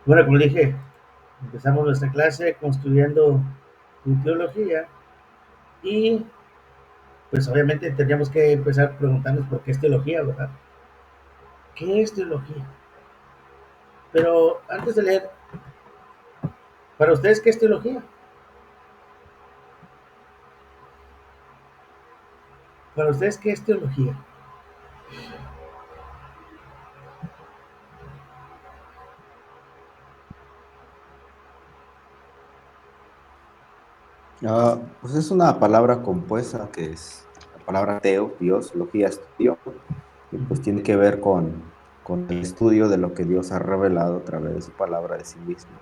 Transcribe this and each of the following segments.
Bueno, como dije, empezamos nuestra clase construyendo tu teología y pues obviamente tendríamos que empezar a preguntarnos por qué es teología, ¿verdad? ¿Qué es teología? Pero antes de leer, para ustedes, ¿qué es teología? Para ustedes, ¿qué es teología? Pues es una palabra compuesta que es la palabra teo, Dios, logía, estudio, y pues tiene que ver con el estudio de lo que Dios ha revelado a través de su palabra de sí mismo.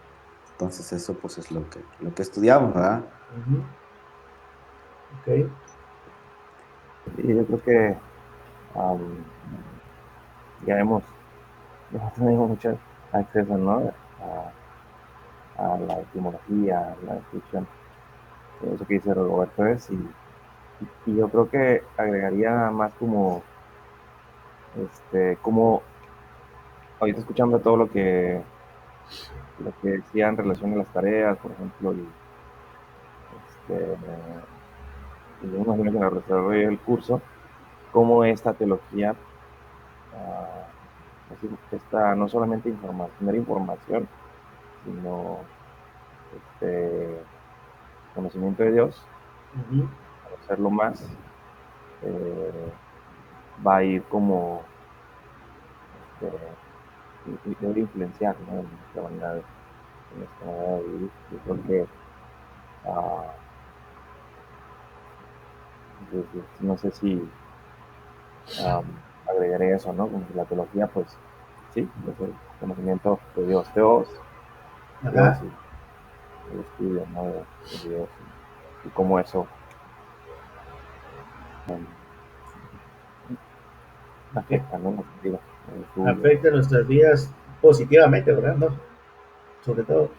Entonces eso pues es lo que estudiamos, ¿verdad? Ujú. Ok. Y yo creo que am, ya hemos tenido mucho acceso, ¿no? A la etimología, a la descripción de eso que dice Roberto es, y yo creo que agregaría más como ahorita escuchando todo lo que decía en relación a las tareas, por ejemplo, este, y me imagino que en el desarrollo del curso, cómo esta teología, ah, esta no solamente tener información, sino este, conocimiento de Dios, Ujú. conocerlo más, eh, va a ir como este, debe influenciar, ¿no? En nuestra manera de vivir. Yo creo que ah, no sé si agregaré eso, ¿no? Como que la teología, pues sí, es el conocimiento de Dios Ajá. y el estudio, ¿no? De Dios y cómo eso um, Ok. afecta, ¿no? Nuestra vida, el estudio. Afecta nuestras vidas positivamente, ¿verdad? ¿No? Sobre todo.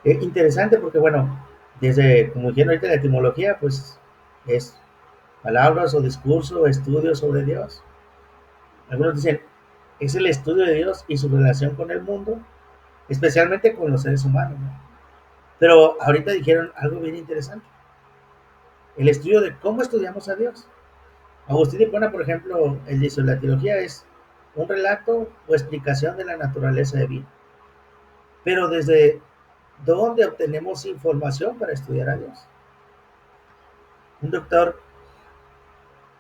Interesante porque, bueno, desde, como dijeron ahorita, la etimología, pues es palabras o discurso o estudio sobre Dios. Algunos dicen, es el estudio de Dios y su relación con el mundo, especialmente con los seres humanos, ¿no? Pero ahorita dijeron algo bien interesante, el estudio de cómo estudiamos a Dios. Agustín de Hipona, por ejemplo, él dice, la teología es un relato o explicación de la naturaleza divina. Pero ¿desde dónde obtenemos información para estudiar a Dios? Un doctor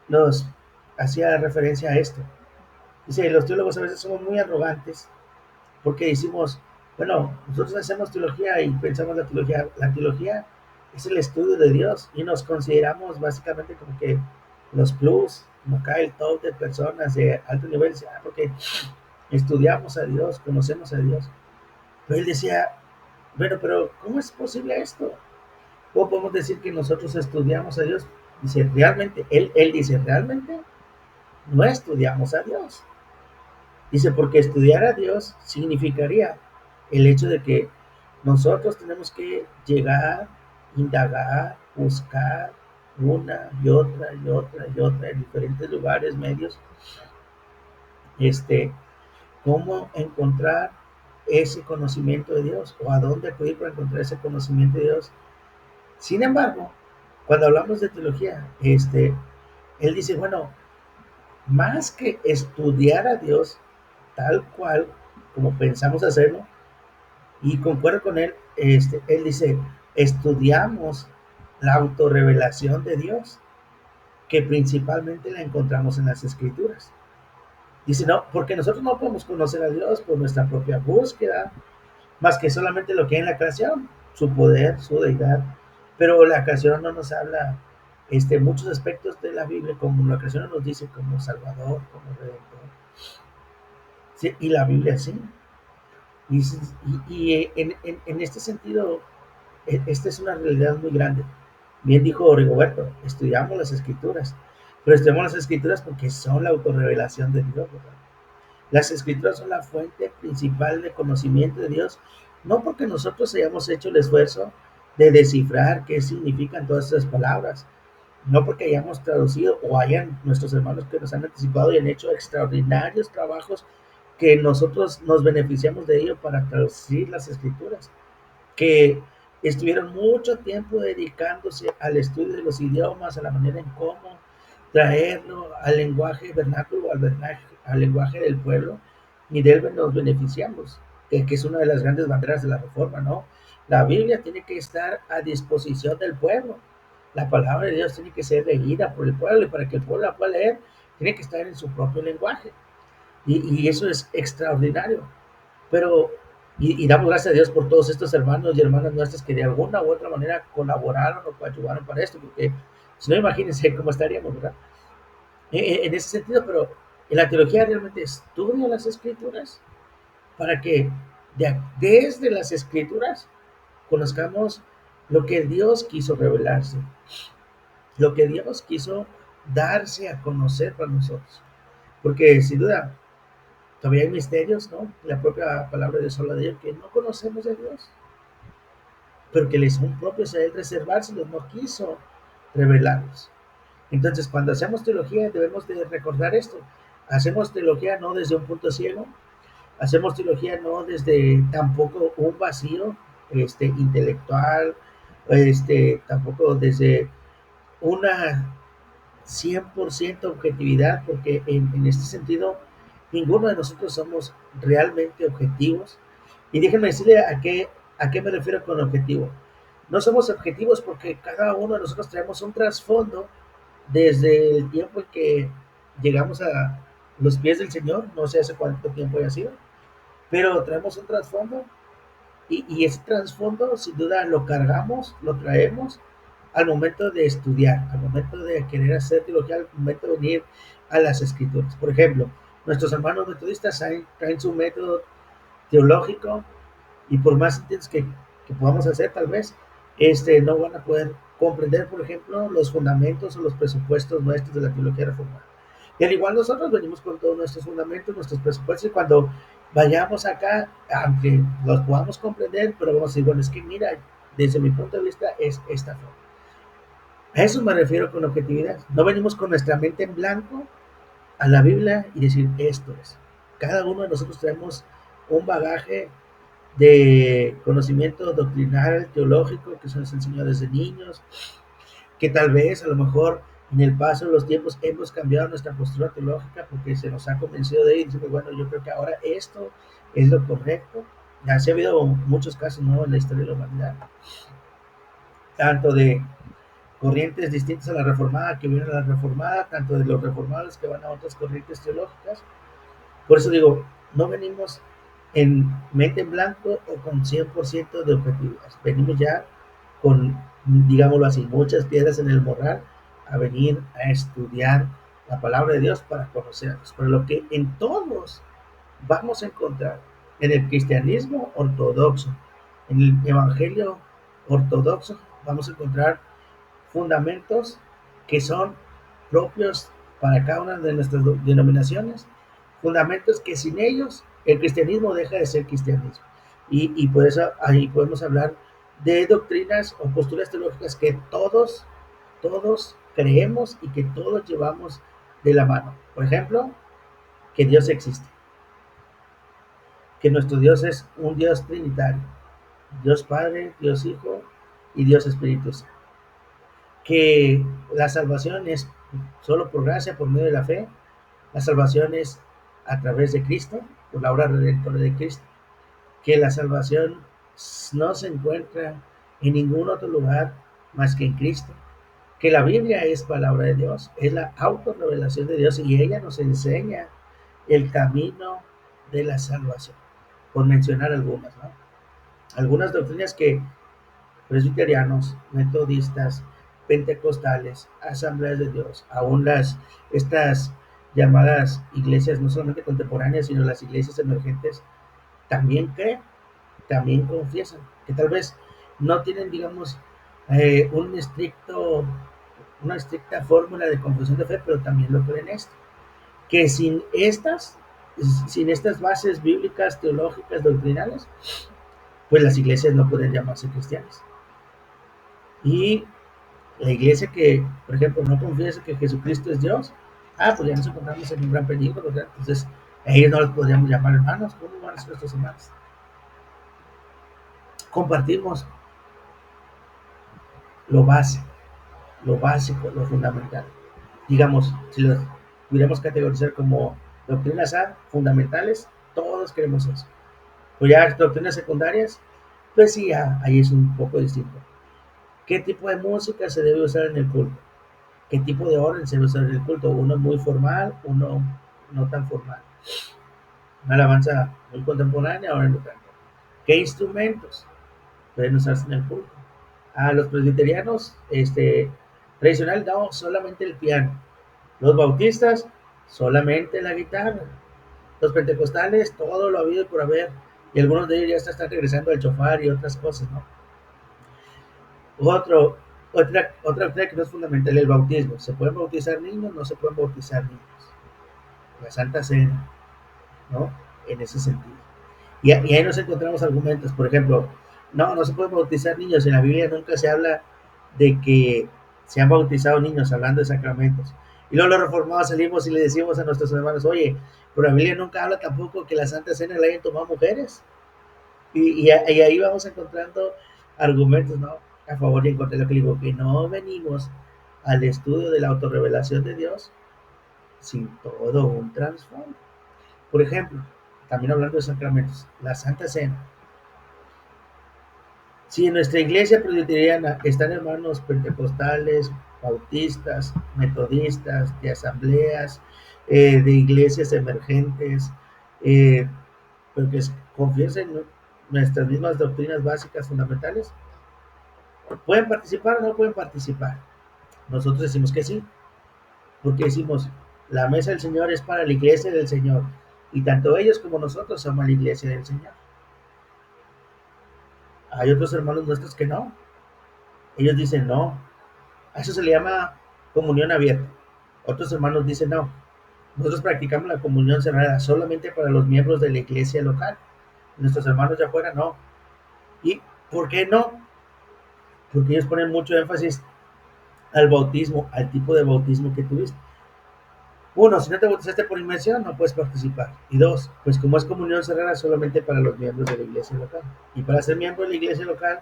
nos hacía referencia a esto. Dice, los teólogos a veces somos muy arrogantes porque decimos, bueno, nosotros hacemos teología y pensamos la teología es el estudio de Dios y nos consideramos básicamente como que los plus, como acá el top de personas de alto nivel, porque estudiamos a Dios, conocemos a Dios. Pero él decía, bueno, pero ¿cómo es posible esto? ¿Cómo podemos decir que nosotros estudiamos a Dios? Dice, realmente, él dice, realmente no estudiamos a Dios. Dice, porque estudiar a Dios significaría el hecho de que nosotros tenemos que llegar, indagar, buscar una y otra y otra y otra en diferentes lugares, medios, este, cómo encontrar ese conocimiento de Dios o a dónde acudir para encontrar ese conocimiento de Dios. Sin embargo, cuando hablamos de teología, él dice, bueno, más que estudiar a Dios tal cual como pensamos hacerlo, y concuerdo con él, él dice, estudiamos la autorrevelación de Dios, que principalmente la encontramos en las escrituras. Dice, no, porque nosotros no podemos conocer a Dios por nuestra propia búsqueda, más que solamente lo que hay en la creación, su poder, su deidad, pero la creación no nos habla muchos aspectos de la Biblia, como la creación nos dice como Salvador, como Redentor, sí, y la Biblia sí. Y, en este sentido, esta es una realidad muy grande. Bien dijo Rigoberto, estudiamos las escrituras, pero estudiamos las escrituras porque son la autorrevelación de Dios, ¿verdad? Las escrituras son la fuente principal de conocimiento de Dios, no porque nosotros hayamos hecho el esfuerzo de descifrar qué significan todas esas palabras, no porque hayamos traducido o hayan nuestros hermanos que nos han anticipado y han hecho extraordinarios trabajos que nosotros nos beneficiamos de ello para traducir las escrituras, que estuvieron mucho tiempo dedicándose al estudio de los idiomas, a la manera en cómo traerlo al lenguaje vernáculo, al lenguaje del pueblo, y de él nos beneficiamos, que es una de las grandes banderas de la reforma, ¿no? La Biblia tiene que estar a disposición del pueblo. La palabra de Dios tiene que ser leída por el pueblo, y para que el pueblo la pueda leer, tiene que estar en su propio lenguaje. Y eso es extraordinario. Pero, damos gracias a Dios por todos estos hermanos y hermanas nuestras que de alguna u otra manera colaboraron o coadyuvaron para esto, porque si no, imagínense cómo estaríamos, ¿verdad? En ese sentido, pero en la teología realmente estudia las escrituras para que desde las escrituras conozcamos lo que Dios quiso revelarse, lo que Dios quiso darse a conocer para nosotros. Porque sin duda, todavía hay misterios, ¿no? La propia palabra de Dios habla de ello, que no conocemos de Dios, pero que les son propios a Él reservárselos, no quiso revelarlos. Entonces, cuando hacemos teología, debemos de recordar esto. Hacemos teología no desde un punto ciego, hacemos teología no desde tampoco un vacío intelectual, tampoco desde una 100% objetividad, porque en este sentido, ninguno de nosotros somos realmente objetivos. Y déjenme decirle a qué me refiero con objetivo. No somos objetivos porque cada uno de nosotros traemos un trasfondo desde el tiempo en que llegamos a los pies del Señor, no sé hace cuánto tiempo haya sido, pero traemos un trasfondo y ese trasfondo sin duda lo cargamos, lo traemos al momento de estudiar, al momento de querer hacer teología, al momento de venir a las escrituras. Por ejemplo, nuestros hermanos metodistas traen su método teológico y por más intensos que podamos hacer, tal vez, no van a poder comprender, por ejemplo, los fundamentos o los presupuestos nuestros de la teología reformada. Y al igual nosotros venimos con todos nuestros fundamentos, nuestros presupuestos, y cuando vayamos acá, aunque los podamos comprender, pero vamos a decir, bueno, es que mira, desde mi punto de vista es esta forma. A eso me refiero con objetividad. No venimos con nuestra mente en blanco a la Biblia y decir esto es. Cada uno de nosotros tenemos un bagaje de conocimiento doctrinal, teológico, que se nos enseñó desde niños, que tal vez a lo mejor en el paso de los tiempos hemos cambiado nuestra postura teológica porque se nos ha convencido de ir y decir, bueno, yo creo que ahora esto es lo correcto. Ya se ha habido muchos casos, ¿no?, en la historia de la humanidad, tanto de corrientes distintas a la reformada que vienen a la reformada, tanto de los reformados que van a otras corrientes teológicas. Por eso digo, no venimos en mente en blanco o con 100% de objetividad. Venimos ya con, digámoslo así, muchas piedras en el morral a venir a estudiar la palabra de Dios para conocernos. Pero lo que en todos vamos a encontrar en el cristianismo ortodoxo, en el evangelio ortodoxo, vamos a encontrar fundamentos que son propios para cada una de nuestras denominaciones, fundamentos que sin ellos el cristianismo deja de ser cristianismo. Y por eso ahí podemos hablar de doctrinas o posturas teológicas que todos creemos y que todos llevamos de la mano. Por ejemplo, que Dios existe, que nuestro Dios es un Dios trinitario, Dios Padre, Dios Hijo y Dios Espíritu Santo, que la salvación es solo por gracia, por medio de la fe, la salvación es a través de Cristo, por la obra redentora de Cristo, que la salvación no se encuentra en ningún otro lugar más que en Cristo, que la Biblia es palabra de Dios, es la autorrevelación de Dios y ella nos enseña el camino de la salvación, por mencionar algunas, ¿no? Algunas doctrinas que presbiterianos, metodistas, pentecostales, asambleas de Dios, aún estas llamadas iglesias no solamente contemporáneas, sino las iglesias emergentes, también creen, también confiesan, que tal vez no tienen, digamos, una estricta fórmula de confesión de fe, pero también lo creen esto, que sin estas bases bíblicas, teológicas, doctrinales, pues las iglesias no pueden llamarse cristianas. Y la iglesia que, por ejemplo, no confiesa que Jesucristo es Dios, pues ya nos encontramos en un gran peligro, ¿verdad? Entonces, Ellos no los podríamos llamar hermanos. ¿Cómo van a ser nuestros hermanos? Compartimos lo básico, lo fundamental. Digamos, si los pudiéramos categorizar como doctrinas A, fundamentales, todos queremos eso. O ya doctrinas secundarias, pues sí, ahí es un poco distinto. ¿Qué tipo de música se debe usar en el culto? ¿Qué tipo de orden se debe usar en el culto? Uno muy formal, uno no tan formal. Una alabanza muy contemporánea, ahora no tanto. ¿Qué instrumentos pueden usarse en el culto? A los presbiterianos, tradicional, no, solamente el piano. Los bautistas, solamente la guitarra. Los pentecostales, todo lo habido por haber. Y algunos de ellos ya están regresando al chofar y otras cosas, ¿no? Otro, otra que no es fundamental, el bautismo. ¿Se pueden bautizar niños? No se pueden bautizar niños. La Santa Cena, ¿no? En ese sentido. Y ahí nos encontramos argumentos, por ejemplo, no se pueden bautizar niños. En la Biblia nunca se habla de que se han bautizado niños, hablando de sacramentos. Y luego los reformados salimos y le decimos a nuestros hermanos, oye, pero la Biblia nunca habla tampoco que la Santa Cena la hayan tomado mujeres. Y ahí vamos encontrando argumentos, ¿no? A favor y en contra de lo que digo, que no venimos al estudio de la autorrevelación de Dios sin todo un trasfondo. Por ejemplo, también hablando de sacramentos, la Santa Cena. Si en nuestra iglesia presbiteriana están hermanos pentecostales, bautistas, metodistas, de asambleas, de iglesias emergentes, pero que confiesen nuestras mismas doctrinas básicas fundamentales, ¿pueden participar o no pueden participar? Nosotros decimos que sí, porque decimos, la mesa del Señor es para la iglesia del Señor, y tanto ellos como nosotros somos la iglesia del Señor. Hay otros hermanos nuestros que no. Ellos dicen no. A eso se le llama comunión abierta. Otros hermanos dicen no. Nosotros practicamos la comunión cerrada solamente para los miembros de la iglesia local. Nuestros hermanos de afuera no. ¿Y por qué no? Porque ellos ponen mucho énfasis al bautismo, al tipo de bautismo que tuviste. Uno, si no te bautizaste por inmersión, no puedes participar. Y dos, pues como es comunión cerrada, solamente para los miembros de la iglesia local. Y para ser miembro de la iglesia local,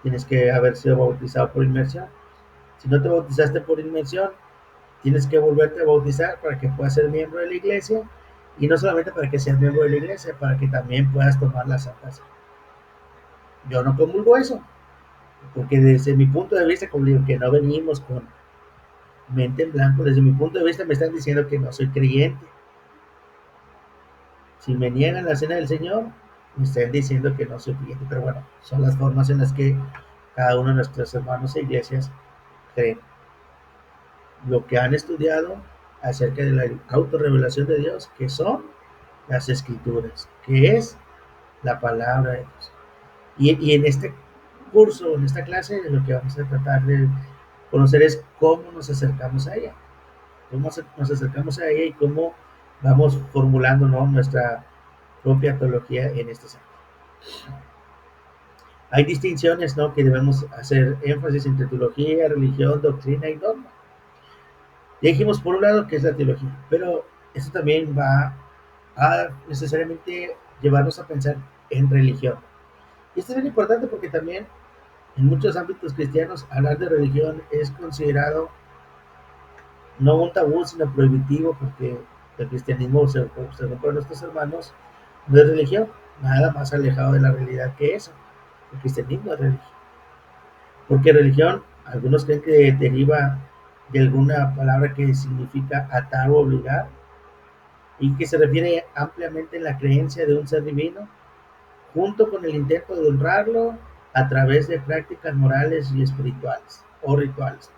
tienes que haber sido bautizado por inmersión. Si no te bautizaste por inmersión, tienes que volverte a bautizar para que puedas ser miembro de la iglesia. Y no solamente para que seas miembro de la iglesia, para que también puedas tomar la Santa Cena. Yo no comulgo eso, porque desde mi punto de vista, como digo, que no venimos con mente en blanco, desde mi punto de vista me están diciendo que no soy creyente. Si me niegan la cena del Señor, me están diciendo que no soy creyente, pero bueno, son las formas en las que cada uno de nuestros hermanos e iglesias creen. Lo que han estudiado acerca de la autorrevelación de Dios, que son las escrituras, que es la palabra de Dios. Y en este curso, en esta clase, lo que vamos a tratar de conocer es cómo nos acercamos a ella, cómo nos acercamos a ella y cómo vamos formulando, ¿no?, nuestra propia teología en este sentido. Hay distinciones, ¿no?, que debemos hacer énfasis entre teología, religión, doctrina y norma. Ya dijimos por un lado que es la teología, pero eso también va a necesariamente llevarnos a pensar en religión. Y esto es bien importante porque también en muchos ámbitos cristianos hablar de religión es considerado no un tabú, sino prohibitivo, porque el cristianismo, según para nuestros hermanos, no es religión, nada más alejado de la realidad que eso. El cristianismo es religión. Porque religión, algunos creen que deriva de alguna palabra que significa atar o obligar, y que se refiere ampliamente a la creencia de un ser divino, junto con el intento de honrarlo a través de prácticas morales y espirituales o rituales.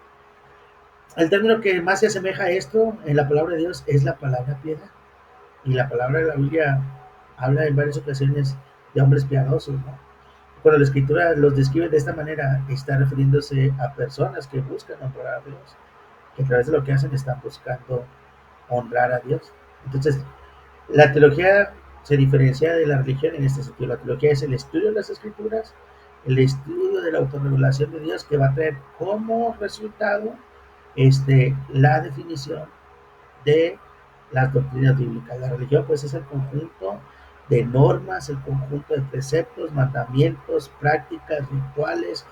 El término que más se asemeja a esto en la palabra de Dios es la palabra piedad. Y la palabra de la Biblia habla en varias ocasiones de hombres piadosos, ¿no? Cuando la escritura los describe de esta manera, está refiriéndose a personas que buscan honrar a Dios, que a través de lo que hacen están buscando honrar a Dios. Entonces, la teología se diferencia de la religión en este sentido. La teología es el estudio de las escrituras, el estudio de la autorrevelación de Dios, que va a traer como resultado la definición de las doctrinas bíblicas. La religión pues es el conjunto de normas, el conjunto de preceptos, mandamientos, prácticas, rituales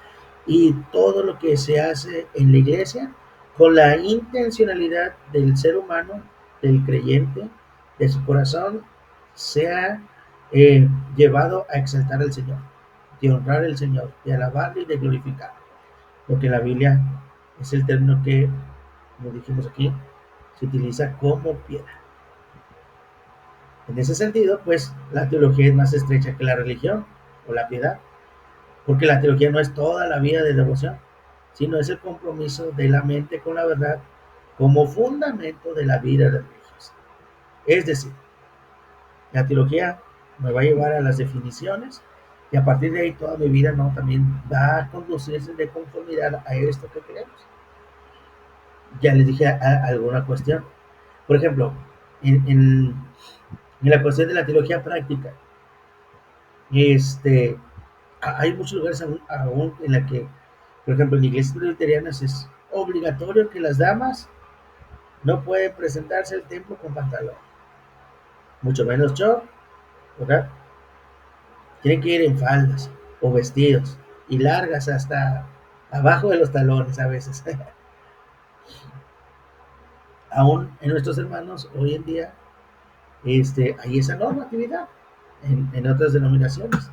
y todo lo que se hace en la iglesia con la intencionalidad del ser humano, del creyente, de su corazón, sea llevado a exaltar al Señor, de honrar al Señor, de alabarlo y de glorificar. Porque la Biblia es el término que, como dijimos aquí, se utiliza como piedra. En ese sentido, pues la teología es más estrecha que la religión o la piedad, porque la teología no es toda la vida de devoción, sino es el compromiso de la mente con la verdad como fundamento de la vida religiosa. Es decir, la teología me va a llevar a las definiciones y a partir de ahí toda mi vida no también va a conducirse de conformidad a esto que queremos. Ya les dije alguna cuestión. Por ejemplo, en la cuestión de la teología práctica, este, hay muchos lugares aún en la que, por ejemplo, en iglesias presbiterianas es obligatorio que las damas no pueden presentarse al templo con pantalón, mucho menos short, ¿verdad? Tienen que ir en faldas o vestidos y largas hasta abajo de los talones a veces. Aún en nuestros hermanos hoy en día hay esa normatividad en otras denominaciones.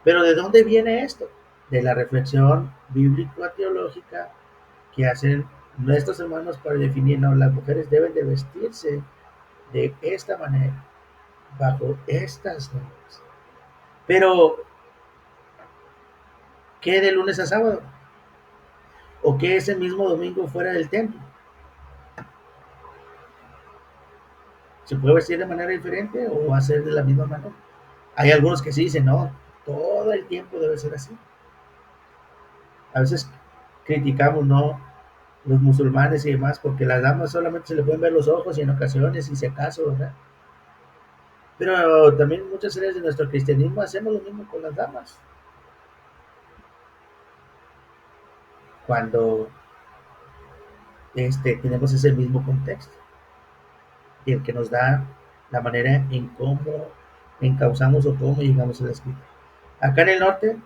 Pero ¿de dónde viene esto? De la reflexión bíblico-teológica que hacen nuestros hermanos para definir, no, las mujeres deben de vestirse de esta manera, bajo estas normas. Pero, ¿qué de lunes a sábado? ¿O qué ese mismo domingo fuera del templo? ¿Se puede vestir de manera diferente o va a ser de la misma manera? Hay algunos que sí dicen, no, todo el tiempo debe ser así. A veces criticamos, ¿no?, los musulmanes y demás, porque las damas solamente se le pueden ver los ojos y en ocasiones, y si acaso, ¿verdad? Pero también muchas áreas de nuestro cristianismo hacemos lo mismo con las damas. Cuando tenemos ese mismo contexto, y el que nos da la manera en cómo encauzamos o cómo llegamos a la escritura. Acá en el norte,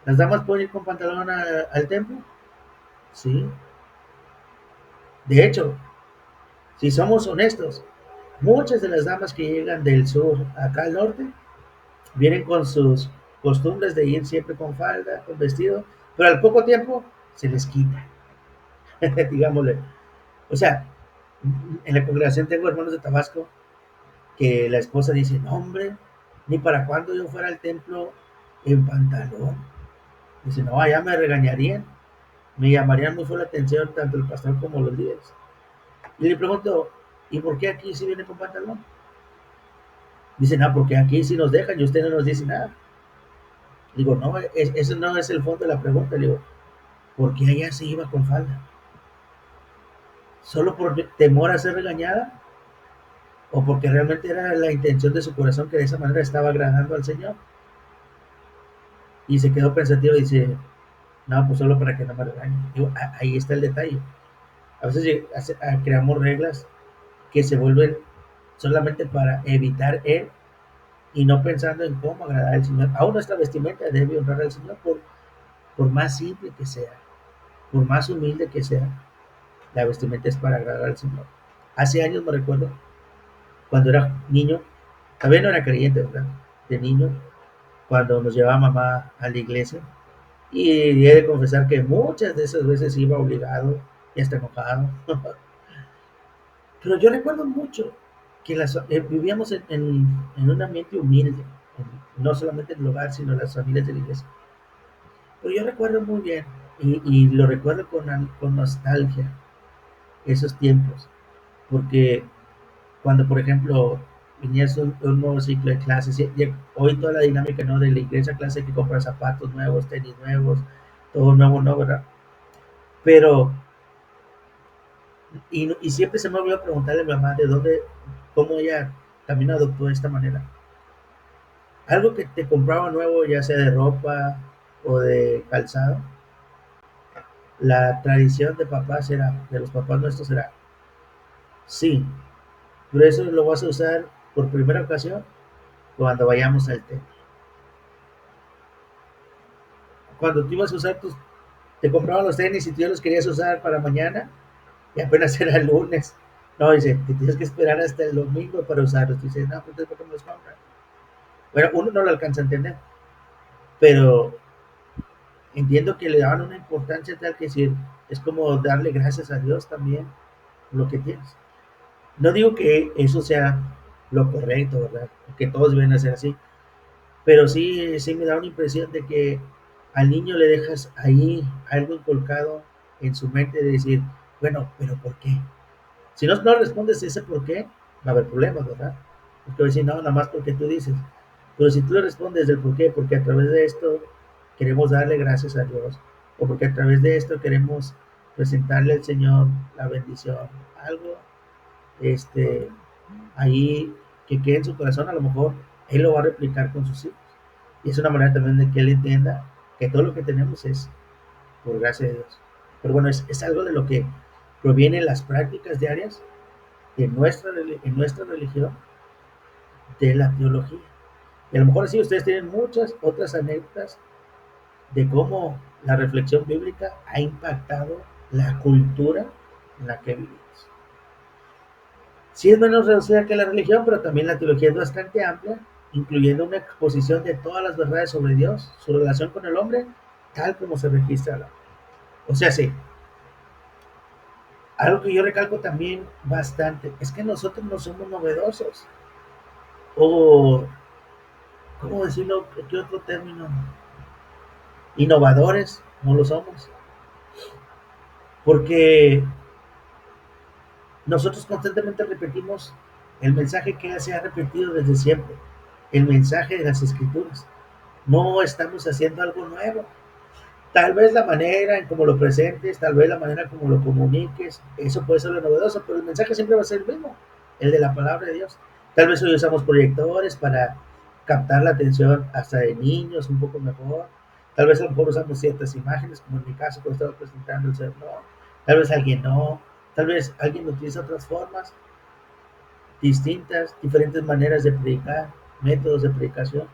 ¿las damas pueden ir con pantalón al templo? Sí. De hecho, si somos honestos, muchas de las damas que llegan del sur acá al norte vienen con sus costumbres de ir siempre con falda, con vestido, pero al poco tiempo se les quita, digámosle. O sea, en la congregación tengo hermanos de Tabasco que la esposa dice, no hombre, ni para cuando yo fuera al templo en pantalón. Dice, no, allá me regañarían, me llamarían mucho la atención tanto el pastor como los líderes. Y le pregunto, ¿y por qué aquí sí viene con pantalón? Dice, no, porque aquí sí nos dejan y usted no nos dice nada. Digo, no, ese no es el fondo de la pregunta. Le digo, ¿por qué ella se iba con falda? ¿Solo por temor a ser regañada? ¿O porque realmente era la intención de su corazón que de esa manera estaba agradando al Señor? Y se quedó pensativo y dice, no, pues solo para que no me regañen. Digo, ahí está el detalle. A veces creamos reglas que se vuelven solamente para evitar él y no pensando en cómo agradar al Señor. Aún nuestra vestimenta debe honrar al Señor por más simple que sea, por más humilde que sea. La vestimenta es para agradar al Señor. Hace años me recuerdo, cuando era niño, todavía no era creyente, ¿verdad? De niño, cuando nos llevaba mamá a la iglesia, y he de confesar que muchas de esas veces iba obligado y hasta enojado. Pero yo recuerdo mucho que vivíamos en un ambiente humilde, no solamente en el hogar, sino en las familias de la iglesia. Pero yo recuerdo muy bien, y lo recuerdo con nostalgia, esos tiempos, porque cuando, por ejemplo, viniese un nuevo ciclo de clases, hoy toda la dinámica, ¿no?, de la iglesia, clase, hay que comprar zapatos nuevos, tenis nuevos, todo nuevo, ¿no?, ¿verdad? Pero, y siempre se me olvidó preguntarle a mi mamá de dónde, cómo ella también adoptó de esta manera. Algo que te compraba nuevo, ya sea de ropa o de calzado, la tradición de papás era, de los papás nuestros era, sí, Pero eso lo vas a usar por primera ocasión cuando vayamos al templo. Cuando tú ibas a usar te compraban los tenis y tú ya los querías usar para mañana y apenas era el lunes. No, dice, te tienes que esperar hasta el domingo para usarlos. Dice, no, pues ¿por qué me los compran? Bueno, uno no lo alcanza a entender, pero entiendo que le daban una importancia tal que decir, es como darle gracias a Dios también por lo que tienes. No digo que eso sea lo correcto, ¿verdad? Que todos deben hacer así, pero sí me da una impresión de que al niño le dejas ahí algo inculcado en su mente de decir, bueno, pero ¿por qué? Si no respondes ese por qué, va a haber problemas, ¿verdad? Porque va a decir, no, nada más porque tú dices. Pero si tú le respondes del por qué, porque a través de esto queremos darle gracias a Dios, o porque a través de esto queremos presentarle al Señor la bendición, algo, este, ahí que quede en su corazón, a lo mejor Él lo va a replicar con sus hijos. Y es una manera también de que Él entienda que todo lo que tenemos es por gracia de Dios. Pero bueno, es algo de lo que provienen las prácticas diarias de en nuestra religión, de la teología. Y a lo mejor así ustedes tienen muchas otras anécdotas de cómo la reflexión bíblica ha impactado la cultura en la que vivimos. Sí es menos reducida que la religión, pero también la teología es bastante amplia, incluyendo una exposición de todas las verdades sobre Dios, su relación con el hombre, tal como se registra la. O sea, sí, algo que yo recalco también bastante es que nosotros no somos novedosos, o, ¿cómo decirlo? ¿Qué otro término? Innovadores, no lo somos, porque nosotros constantemente repetimos el mensaje que se ha repetido desde siempre, el mensaje de las escrituras. No estamos haciendo algo nuevo. Tal vez la manera en cómo lo presentes, tal vez la manera en cómo lo comuniques, eso puede ser lo novedoso, pero el mensaje siempre va a ser el mismo, el de la palabra de Dios. Tal vez hoy usamos proyectores para captar la atención hasta de niños un poco mejor. Tal vez a lo mejor usamos ciertas imágenes, como en mi caso cuando estaba presentando el sermón. Tal vez alguien no. Tal vez alguien utiliza otras formas distintas, diferentes maneras de predicar, métodos de predicación.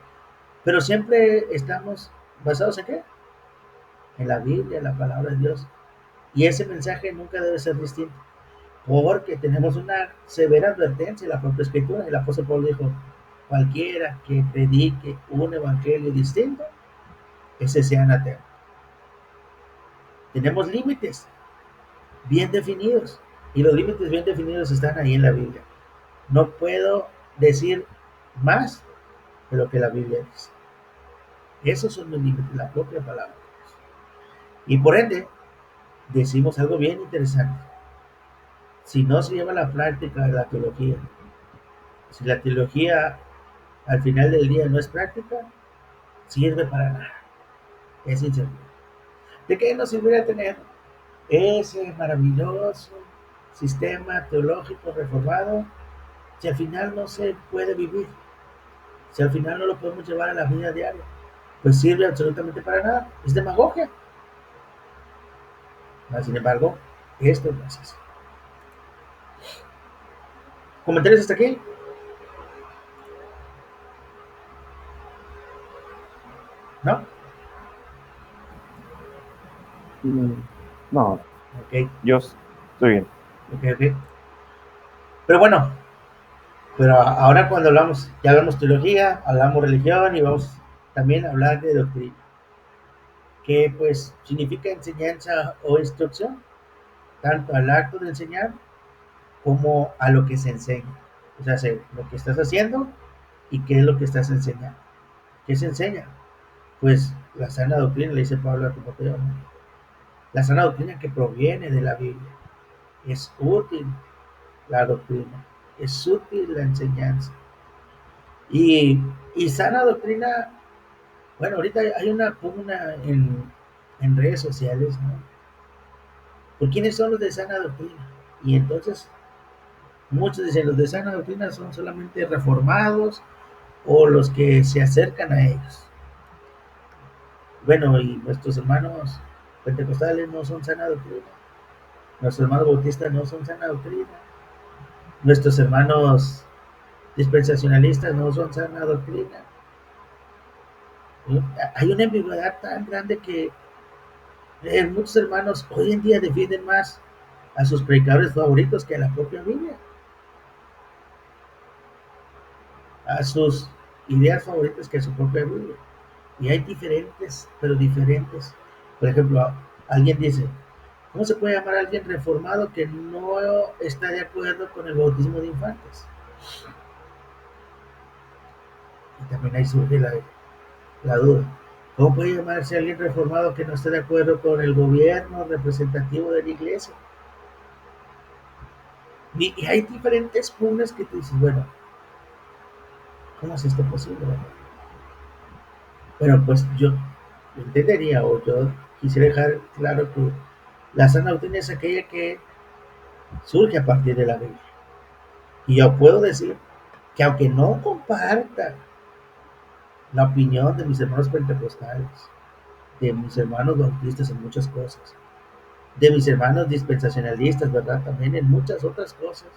Pero siempre estamos basados en qué? En la Biblia, en la palabra de Dios. Y ese mensaje nunca debe ser distinto, porque tenemos una severa advertencia en la propia escritura. El apóstol Pablo dijo, cualquiera que predique un evangelio distinto, ese sea anatema. Tenemos límites bien definidos, y los límites bien definidos están ahí en la Biblia. No puedo decir más de lo que la Biblia dice. Esos son los límites, la propia palabra. Y por ende, decimos algo bien interesante. Si no se lleva a la práctica de la teología, si la teología al final del día no es práctica, sirve para nada. Es inservible. ¿De qué nos sirviera tener ese maravilloso sistema teológico reformado si al final no se puede vivir? Si al final no lo podemos llevar a la vida diaria, pues sirve absolutamente para nada. Es demagogia. Sin embargo, esto no es así. ¿Comentarios hasta aquí? ¿No? No, Ok, yo estoy bien. ok. Pero bueno, ahora cuando hablamos, ya hablamos teología, hablamos religión y vamos también a hablar de doctrina, que pues significa enseñanza o instrucción, tanto al acto de enseñar como a lo que se enseña. O sea, lo que estás haciendo y qué es lo que estás enseñando. ¿Qué se enseña? Pues la sana doctrina, le dice Pablo a Timoteo, ¿no? La sana doctrina que proviene de la Biblia. Es útil la doctrina, es útil la enseñanza. Y sana doctrina, bueno, ahorita hay una en redes sociales, ¿no? ¿Por quiénes son los de sana doctrina? Y entonces muchos dicen los de sana doctrina son solamente reformados o los que se acercan a ellos. Bueno, y nuestros hermanos pentecostales no son sana doctrina. Nuestros hermanos bautistas no son sana doctrina. Nuestros hermanos dispensacionalistas no son sana doctrina. Hay una ambigüedad tan grande que muchos hermanos hoy en día defienden más a sus predicadores favoritos que a la propia Biblia, a sus ideas favoritas que a su propia Biblia. Y hay diferentes, pero diferentes. Por ejemplo, alguien dice, ¿cómo se puede llamar a alguien reformado que no está de acuerdo con el bautismo de infantes? Y también ahí surge la duda. ¿Cómo puede llamarse a alguien reformado que no esté de acuerdo con el gobierno representativo de la iglesia? Y hay diferentes puntos que tú dices, bueno, ¿cómo es esto posible? Bueno, pues yo entendería o yo quisiera dejar claro que la sana doctrina es aquella que surge a partir de la Biblia. Y yo puedo decir que aunque no comparta la opinión de mis hermanos pentecostales, de mis hermanos bautistas en muchas cosas, de mis hermanos dispensacionalistas, ¿verdad? También en muchas otras cosas.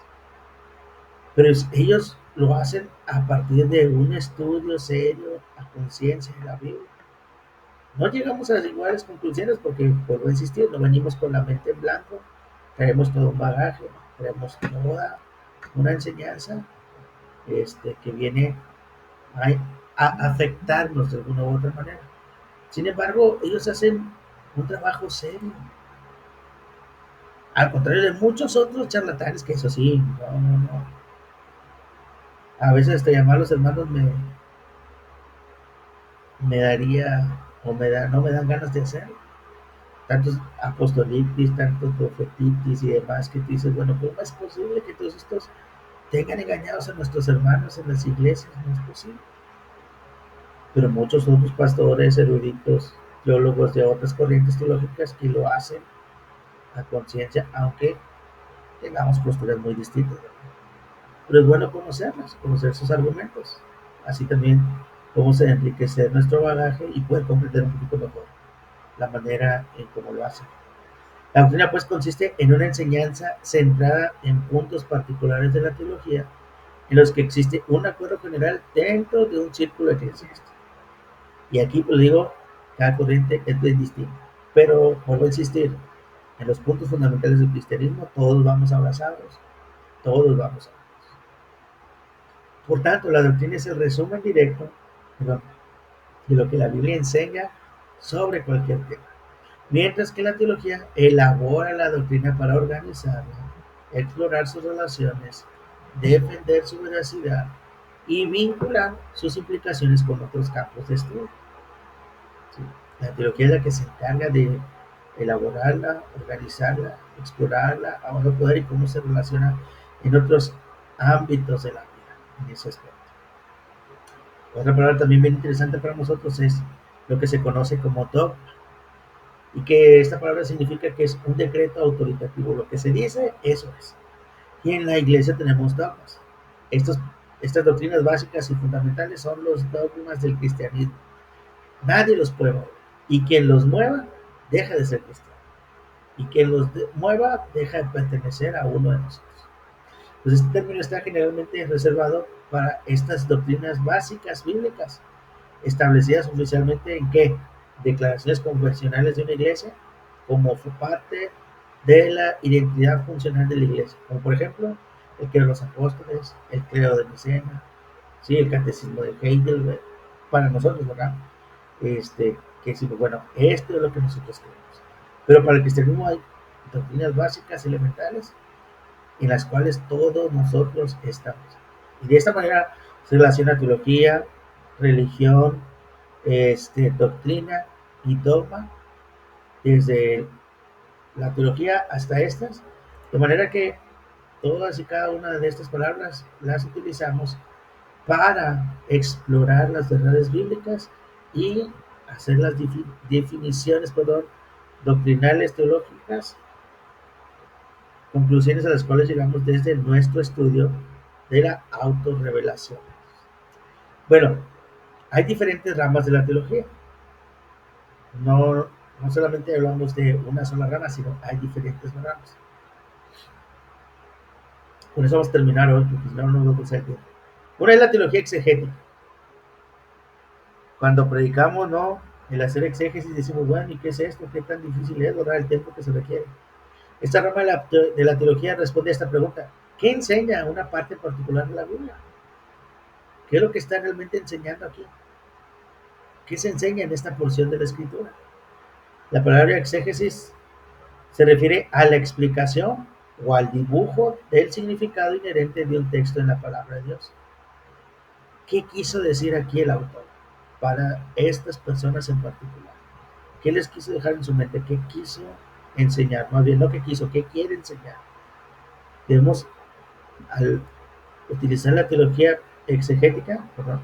Pero ellos lo hacen a partir de un estudio serio, a conciencia de la Biblia. No llegamos a las iguales conclusiones porque, vuelvo a insistir, no venimos con la mente en blanco, traemos todo un bagaje, traemos toda una enseñanza que viene a afectarnos de alguna u otra manera. Sin embargo, ellos hacen un trabajo serio. Al contrario de muchos otros charlatanes, que eso sí, no. A veces hasta llamar a los hermanos me daría, no me dan ganas de hacerlo. Tantos apostolitis, tantos profetitis y demás que tú dices, bueno, ¿cómo es posible que todos estos tengan engañados a nuestros hermanos en las iglesias? No es posible. Pero muchos otros pastores, eruditos, teólogos de otras corrientes teológicas que lo hacen a conciencia, aunque tengamos posturas muy distintas. Pero es bueno conocerlas, conocer sus argumentos. Así también podemos enriquecer nuestro bagaje y poder comprender un poquito mejor la manera en cómo lo hacen. La doctrina pues consiste en una enseñanza centrada en puntos particulares de la teología en los que existe un acuerdo general dentro de un círculo eclesiástico. Y aquí pues digo, cada corriente es bien distinta. Pero vuelvo a insistir, en los puntos fundamentales del cristianismo todos vamos abrazados, todos vamos abrazados. Por tanto, la doctrina es el resumen directo, perdón, de lo que la Biblia enseña sobre cualquier tema. Mientras que la teología elabora la doctrina para organizarla, explorar sus relaciones, defender su veracidad y vincular sus implicaciones con otros campos de estudio. ¿Sí? La teología es la que se encarga de elaborarla, organizarla, explorarla, a otro poder y cómo se relaciona en otros ámbitos de la vida, en ese aspecto. Otra palabra también bien interesante para nosotros es lo que se conoce como dogma, y que esta palabra significa que es un decreto autoritativo. Lo que se dice, eso es. Y en la iglesia tenemos dogmas. Estas doctrinas básicas y fundamentales son los dogmas del cristianismo. Nadie los puede mover. Y quien los mueva, deja de ser cristiano. Y quien los mueva, deja de pertenecer a uno de nosotros. Pues este término está generalmente reservado para estas doctrinas básicas bíblicas, establecidas oficialmente en qué? Declaraciones confesionales de una iglesia, como parte de la identidad funcional de la iglesia, como por ejemplo el credo de los apóstoles, el credo de Nicea, ¿sí? El catecismo de Heidelberg, para nosotros, ¿verdad? Que decimos, bueno, esto es lo que nosotros creemos. Pero para el cristianismo hay doctrinas básicas, elementales, en las cuales todos nosotros estamos. Y de esta manera se relaciona teología, religión, doctrina y dogma, desde la teología hasta estas, de manera que todas y cada una de estas palabras las utilizamos para explorar las verdades bíblicas y hacer las definiciones, doctrinales, teológicas, conclusiones a las cuales llegamos desde nuestro estudio de la autorrevelación. Bueno, hay diferentes ramas de la teología. No solamente hablamos de una sola rama, sino hay diferentes ramas. Con eso vamos a terminar hoy, porque si no, no nos gusta el tiempo. Una es la teología exegética. Cuando predicamos, ¿no? El hacer exégesis, decimos, bueno, ¿y qué es esto? ¿Qué tan difícil es lograr el tiempo que se requiere? Esta rama de la teología responde a esta pregunta. ¿Qué enseña una parte particular de la Biblia? ¿Qué es lo que está realmente enseñando aquí? ¿Qué se enseña en esta porción de la Escritura? La palabra exégesis se refiere a la explicación o al dibujo del significado inherente de un texto en la palabra de Dios. ¿Qué quiso decir aquí el autor para estas personas en particular? ¿Qué les quiso dejar en su mente? ¿Qué quiso enseñar? Más bien, no qué quiso, ¿qué quiere enseñar? Debemos, al utilizar la teología exegética, perdón,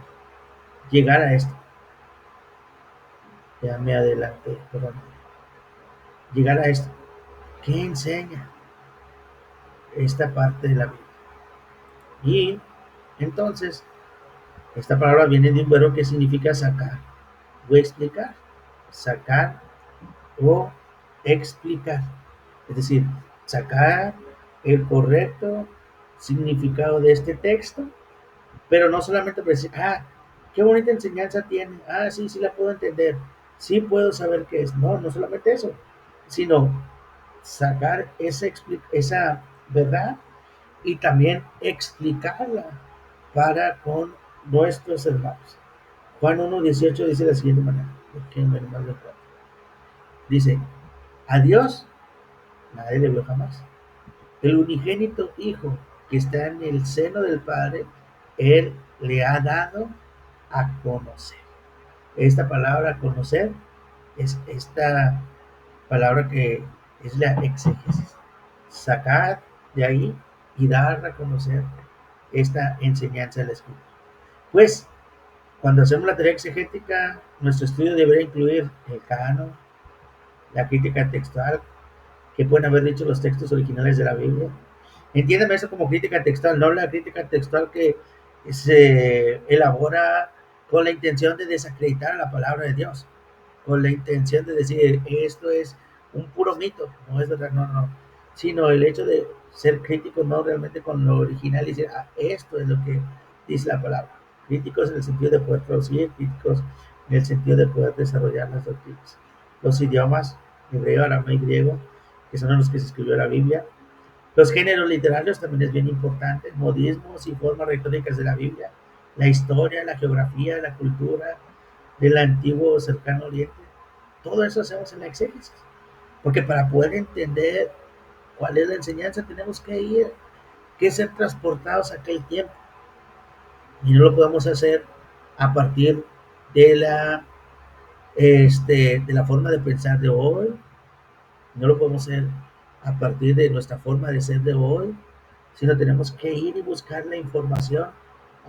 llegar a esto. Ya me adelanté, perdón. Llegar a esto. ¿Qué enseña esta parte de la Biblia? Y entonces, esta palabra viene de un verbo que significa sacar o explicar. Sacar o explicar. Es decir, sacar el correcto significado de este texto, pero no solamente para decir, qué bonita enseñanza tiene, sí, sí la puedo entender, sí puedo saber qué es. No, no solamente eso, sino sacar esa verdad y también explicarla para con nuestros hermanos. Juan 1:18 dice de la siguiente manera, dice, a Dios nadie le vio jamás. El unigénito Hijo que está en el seno del Padre, Él le ha dado a conocer. Esta palabra conocer es esta palabra que es la exégesis. Sacar de ahí y dar a conocer esta enseñanza de la Escritura. Pues, cuando hacemos la tarea exegética, nuestro estudio debería incluir el canon, la crítica textual, que pueden haber dicho los textos originales de la Biblia. Entiéndeme eso como crítica textual, no la crítica textual que se elabora con la intención de desacreditar a la palabra de Dios, con la intención de decir esto es un puro mito, no es verdad, no, no, sino el hecho de ser crítico no realmente con lo original y decir, esto es lo que dice la palabra. Críticos en el sentido de poder traducir, críticos en el sentido de poder desarrollar las doctrinas. Los idiomas, hebreo, arameo y griego, que son los que se escribió la Biblia. Los géneros literarios también es bien importante, modismos y formas retóricas de la Biblia, la historia, la geografía, la cultura del antiguo cercano oriente. Todo eso hacemos en la exégesis, porque para poder entender cuál es la enseñanza tenemos que ser transportados a aquel tiempo, y no lo podemos hacer a partir de la forma de pensar de hoy, no lo podemos hacer a partir de nuestra forma de ser de hoy, sino tenemos que ir y buscar la información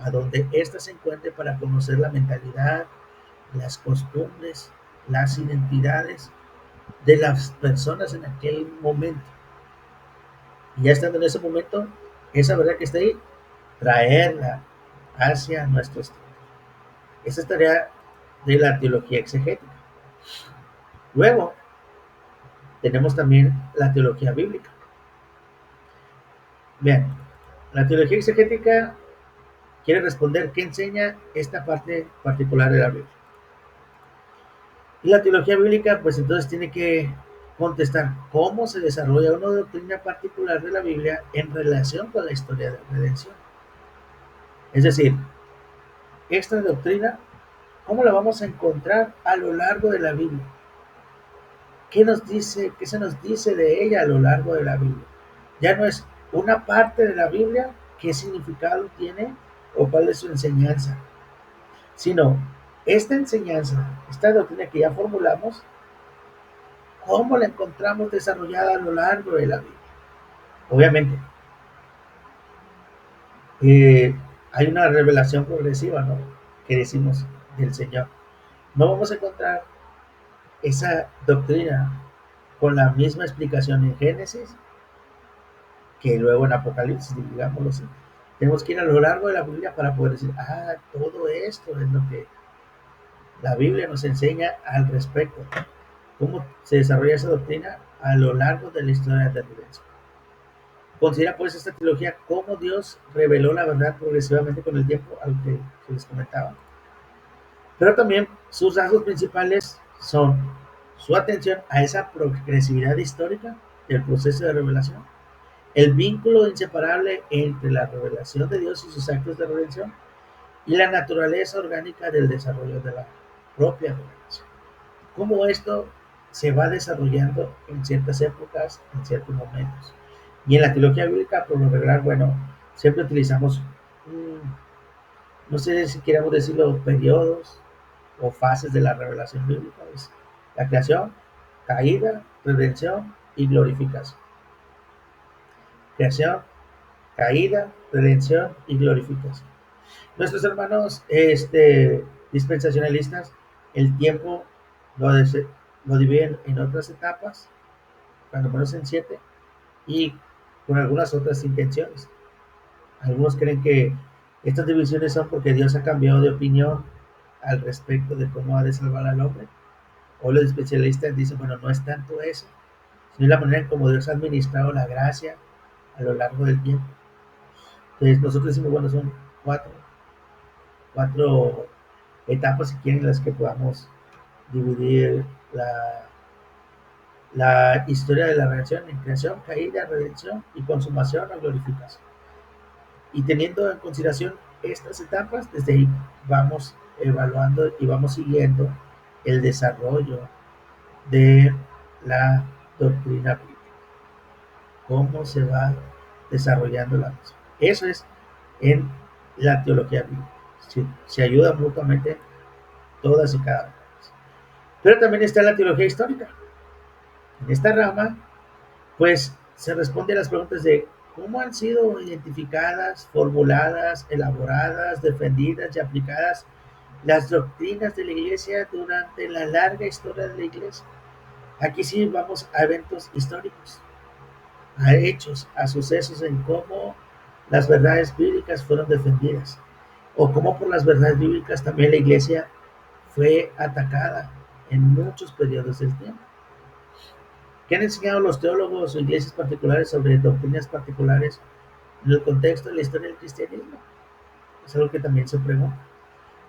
a donde ésta se encuentre para conocer la mentalidad, las costumbres, las identidades de las personas en aquel momento. Y ya estando en ese momento, esa verdad que está ahí, traerla hacia nuestros tiempos. Esa es tarea de la teología exegética. Luego, tenemos también la teología bíblica. Bien, la teología exegética quiere responder qué enseña esta parte particular de la Biblia. Y la teología bíblica, pues entonces tiene que contestar cómo se desarrolla una doctrina particular de la Biblia en relación con la historia de la redención. Es decir, esta doctrina, ¿cómo la vamos a encontrar a lo largo de la Biblia? ¿Qué nos dice, qué se nos dice de ella a lo largo de la Biblia? Ya no es una parte de la Biblia, qué significado tiene o cuál es su enseñanza, sino esta enseñanza, esta doctrina que ya formulamos, ¿cómo la encontramos desarrollada a lo largo de la Biblia? Obviamente, hay una revelación progresiva, ¿no? Que decimos del Señor. No vamos a encontrar esa doctrina con la misma explicación en Génesis que luego en Apocalipsis, digámoslo así. Tenemos que ir a lo largo de la Biblia para poder decir, todo esto es lo que la Biblia nos enseña al respecto. ¿Cómo se desarrolla esa doctrina a lo largo de la historia de la redención? Considera pues esta trilogía cómo Dios reveló la verdad progresivamente con el tiempo, al que les comentaba. Pero también sus rasgos principales son su atención a esa progresividad histórica del proceso de revelación, el vínculo inseparable entre la revelación de Dios y sus actos de redención, y la naturaleza orgánica del desarrollo de la propia revelación. Cómo esto se va desarrollando en ciertas épocas, en ciertos momentos. Y en la teología bíblica, por lo regular, bueno, siempre utilizamos, no sé si queremos decirlo, periodos o fases de la revelación bíblica. Es la creación, caída, redención y glorificación. Creación, caída, redención y glorificación. Nuestros hermanos dispensacionalistas, el tiempo lo dividen en otras etapas, cuando menos en 7, y con algunas otras intenciones. Algunos creen que estas divisiones son porque Dios ha cambiado de opinión al respecto de cómo ha de salvar al hombre. O los especialistas dicen, bueno, no es tanto eso, sino la manera en cómo Dios ha administrado la gracia a lo largo del tiempo. Entonces nosotros decimos, bueno, son cuatro etapas, si quieren, en las que podamos dividir la historia de la redención en creación, caída, redención y consumación o glorificación. Y teniendo en consideración estas etapas, desde ahí vamos evaluando y vamos siguiendo el desarrollo de la doctrina bíblica, cómo se va desarrollando la misma. Eso es en la teología bíblica. Se ayudan mutuamente todas y cada una. Pero también está la teología histórica. En esta rama, pues se responde a las preguntas de cómo han sido identificadas, formuladas, elaboradas, defendidas y aplicadas las doctrinas de la Iglesia durante la larga historia de la Iglesia. Aquí sí vamos a eventos históricos, a hechos, a sucesos en cómo las verdades bíblicas fueron defendidas, o cómo por las verdades bíblicas también la Iglesia fue atacada en muchos periodos del tiempo. ¿Qué han enseñado los teólogos o iglesias particulares sobre doctrinas particulares en el contexto de la historia del cristianismo? Es algo que también se pregunta.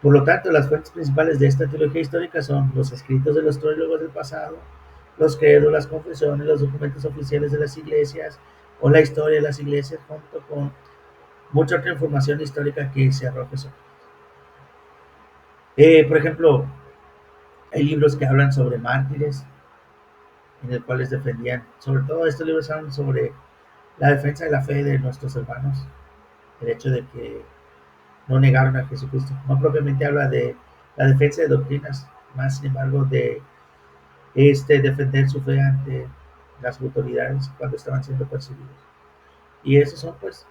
Por lo tanto, las fuentes principales de esta teología histórica son los escritos de los teólogos del pasado, los credos, las confesiones, los documentos oficiales de las iglesias o la historia de las iglesias, junto con mucha otra información histórica que se arroja sobre. Por ejemplo, hay libros que hablan sobre mártires, en el cuales defendían, sobre todo estos libros hablan sobre la defensa de la fe de nuestros hermanos, el hecho de que no negaron a Jesucristo. No propiamente habla de la defensa de doctrinas, más sin embargo de defender su fe ante las autoridades cuando estaban siendo perseguidos. Y esos son pues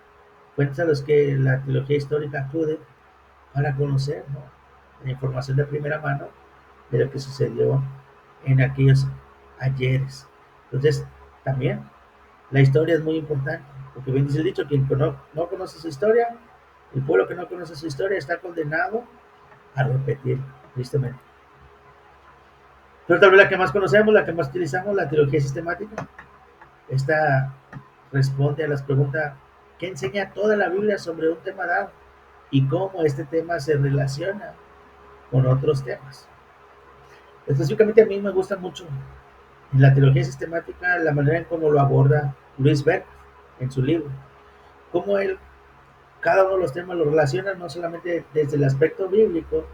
fuentes a los que la teología histórica acude para conocer, ¿no?, la información de primera mano de lo que sucedió en aquellos ayeres. Entonces, también la historia es muy importante, porque bien dice el dicho, quien no conoce su historia, el pueblo que no conoce su historia está condenado a repetir, tristemente. Pero tal vez la que más conocemos, la que más utilizamos, la teología sistemática. Esta responde a las preguntas: ¿qué enseña toda la Biblia sobre un tema dado? Y cómo este tema se relaciona con otros temas. Específicamente a mí me gusta mucho en la teología sistemática la manera en cómo lo aborda Luis Berg en su libro. Cómo él, cada uno de los temas lo relaciona no solamente desde el aspecto bíblico,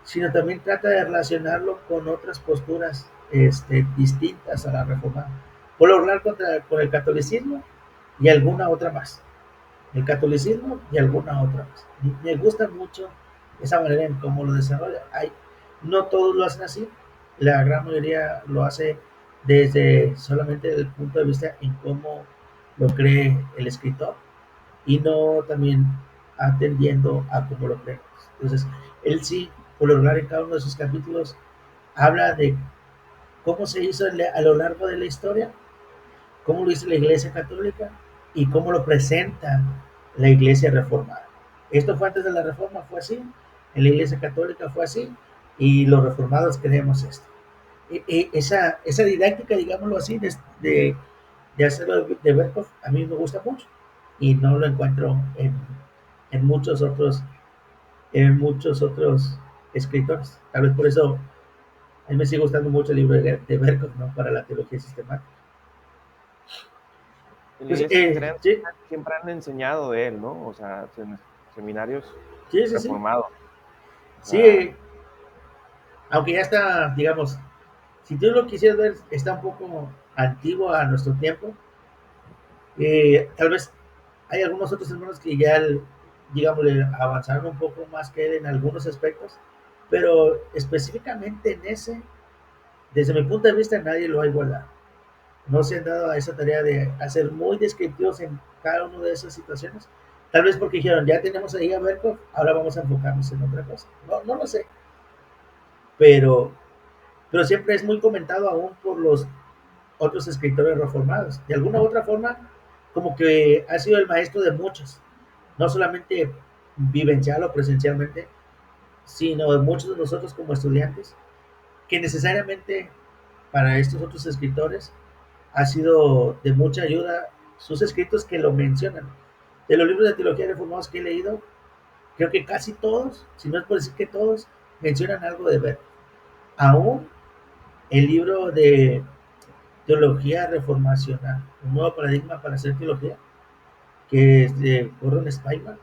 sino también trata de relacionarlo con otras posturas distintas a la reforma. Por lo hablar con el catolicismo y alguna otra más. El catolicismo y alguna otra más. Me gusta mucho esa manera en cómo lo desarrolla. No todos lo hacen así, la gran mayoría lo hace desde solamente el punto de vista en cómo lo cree el escritor y no también atendiendo a cómo lo creemos. Entonces, él sí, por lo regular en cada uno de sus capítulos, habla de cómo se hizo a lo largo de la historia, cómo lo hizo la Iglesia Católica y cómo lo presenta la Iglesia Reformada. Esto fue antes de la Reforma, fue así, en la Iglesia Católica fue así, y los reformados creemos esto. Esa didáctica, digámoslo así, de hacerlo de Berkov, a mí me gusta mucho y no lo encuentro en muchos otros, en muchos otros escritores. Tal vez por eso a mí me sigue gustando mucho el libro de Berkov, ¿no? Para la teología sistemática. En la Pues, iglesia luterana sí, siempre han enseñado de él, ¿no? O sea, seminarios sí, sí, sí. reformados. O sea, Sí, aunque ya está, digamos, si tú lo quisieras ver, está un poco antiguo a nuestro tiempo. Tal vez hay algunos otros hermanos que ya, digamos, avanzaron un poco más que él en algunos aspectos, pero específicamente en ese, desde mi punto de vista, nadie lo ha igualado. No se han dado a esa tarea de hacer muy descriptivos en cada una de esas situaciones. Tal vez porque dijeron, ya tenemos ahí a Berkov, ahora vamos a enfocarnos en otra cosa. No, no lo sé, pero, pero siempre es muy comentado aún por los otros escritores reformados. De alguna u otra forma, como que ha sido el maestro de muchos, no solamente vivencial o presencialmente, sino de muchos de nosotros como estudiantes, que necesariamente para estos otros escritores ha sido de mucha ayuda sus escritos que lo mencionan. De los libros de teología reformados que he leído, creo que casi todos, si no es por decir que todos, mencionan algo de ver. Aún el libro de teología reformacional, un nuevo paradigma para hacer teología, que es de Gordon Spikman.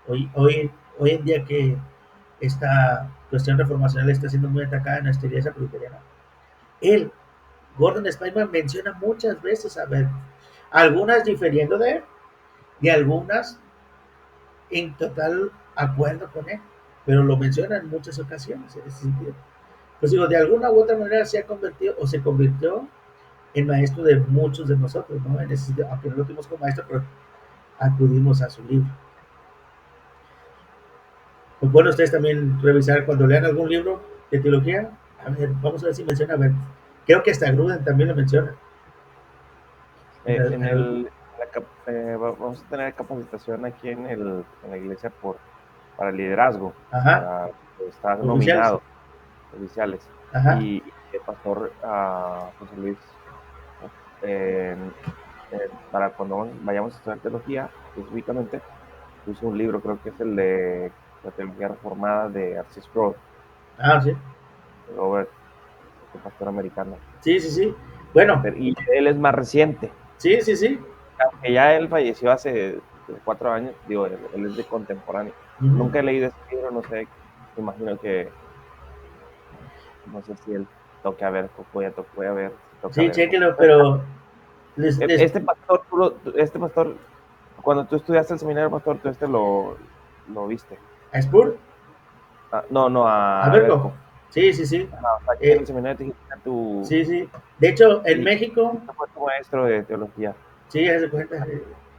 Hoy en día que esta cuestión reformacional está siendo muy atacada en la iglesia presbiteriana, él, Gordon Spikman, menciona muchas veces a ver, algunas difiriendo de él y algunas en total acuerdo con él, pero lo menciona en muchas ocasiones en ese sentido. Pues digo, de alguna u otra manera se ha convertido o se convirtió en maestro de muchos de nosotros, ¿no? En ese sentido, aunque no lo tuvimos como maestro, pero acudimos a su libro. Pues bueno, ustedes también revisar cuando lean algún libro de teología, a ver, vamos a ver si menciona, a ver, creo que hasta Gruden también lo menciona. en vamos a tener capacitación aquí en la iglesia para liderazgo, Ajá, para estar oficiales. nominado, oficiales. Ajá, Y el pastor José Luis, para cuando vayamos a estudiar teología, específicamente, puso un libro, creo que es el de la teología reformada de R.C. Sproul, sí, Robert, el pastor americano. sí, sí, sí. Bueno, Y él es más reciente. sí, sí, sí. Aunque ya él falleció hace 4 años, digo, él es de contemporáneo. Uh-huh. Nunca he leído ese libro, no sé, me imagino que, no sé si él toque a ver, voy a ver si toca a Sí, ver. chéquelo, pero Este pastor, cuando tú estudiaste el seminario, pastor, tú lo viste. a Spur, No, no, a a Berco. Berco. Sí, sí, sí. O sea, aquí en Eh, el seminario te dijiste sí, sí. De hecho, en y México, fue tu maestro de teología. sí, ya se cuenta.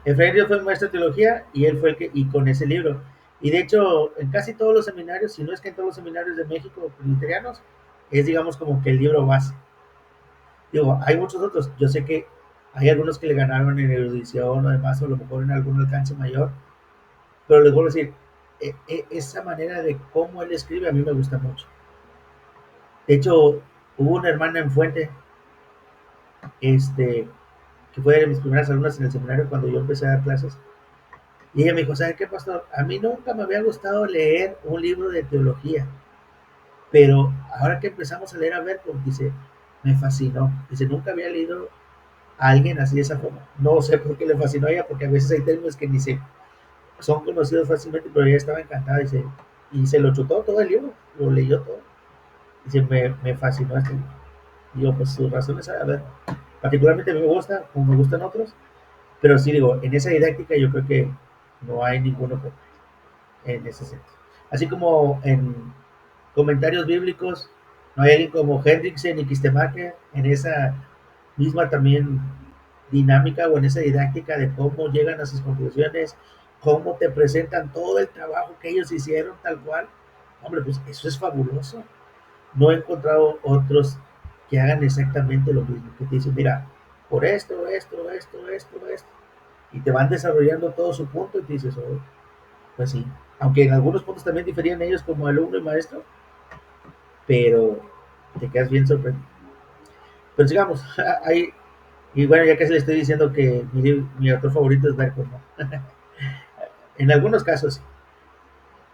Efraín Ríos fue maestro de teología y él fue el que, y con ese libro. Y de hecho, en casi todos los seminarios, si no es que en todos los seminarios de México presbiterianos, es digamos como que el libro base. Digo, hay muchos otros. Yo sé que hay algunos que le ganaron en erudición o demás, o a lo mejor en algún alcance mayor, pero les vuelvo a decir, esa manera de cómo él escribe a mí me gusta mucho. De hecho, hubo una hermana en Fuente, este, que fue de mis primeras alumnas en el seminario cuando yo empecé a dar clases, y ella me dijo, ¿sabe qué, pastor? A mí nunca me había gustado leer un libro de teología, pero ahora que empezamos a leer a Berkov, dice, me fascinó. Dice, nunca había leído a alguien así de esa forma. No sé por qué le fascinó a ella, porque a veces hay términos que ni se son conocidos fácilmente, pero ella estaba encantada y se lo chutó todo el libro, lo leyó todo. Dice, me fascinó este libro. Y yo, pues sus razones, a ver, particularmente a mí me gusta, como me gustan otros, pero sí digo, en esa didáctica yo creo que no hay ninguno en ese sentido. Así como en comentarios bíblicos, no hay alguien como Hendrickson y Kistemacher en esa misma también dinámica o en esa didáctica de cómo llegan a sus conclusiones, cómo te presentan todo el trabajo que ellos hicieron tal cual. Hombre, pues eso es fabuloso. No he encontrado otros que hagan exactamente lo mismo, que te dicen, mira, por esto, y te van desarrollando todo su punto y te dices, oh, pues sí, aunque en algunos puntos también diferían ellos como alumno y maestro, pero te quedas bien sorprendido. Pero sigamos, hay Y bueno, ya casi le estoy diciendo que mi autor favorito es Bergson, ¿no? En algunos casos.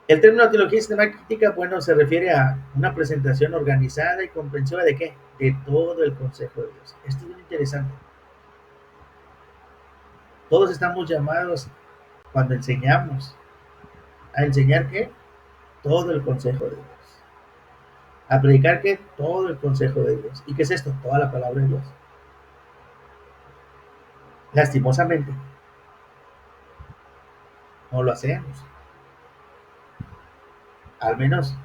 El término teología sistemática, bueno, se refiere a una presentación organizada y comprensiva de qué? De todo el consejo de Dios. Esto es muy interesante. Todos estamos llamados, cuando enseñamos, a enseñar qué? Todo el consejo de Dios. A predicar qué? Todo el consejo de Dios. ¿Y qué es esto? Toda la palabra de Dios. Lastimosamente, no lo hacemos. Al menos,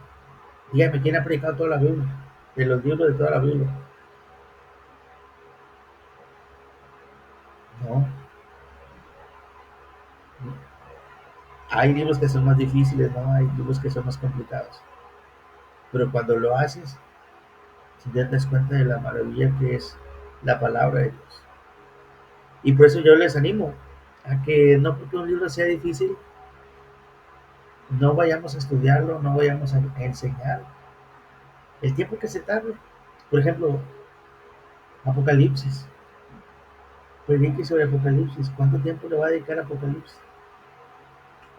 dígame quién ha predicado toda la Biblia, de los libros de toda la Biblia. No. Hay libros que son más difíciles, ¿no? Hay libros que son más complicados. Pero cuando lo haces, si te das cuenta de la maravilla que es la palabra de Dios. Y por eso yo les animo a que no porque un libro sea difícil, no vayamos a estudiarlo, no vayamos a enseñar. El tiempo que se tarde. Por ejemplo, Apocalipsis. Predique sobre Apocalipsis. ¿Cuánto tiempo le va a dedicar a Apocalipsis?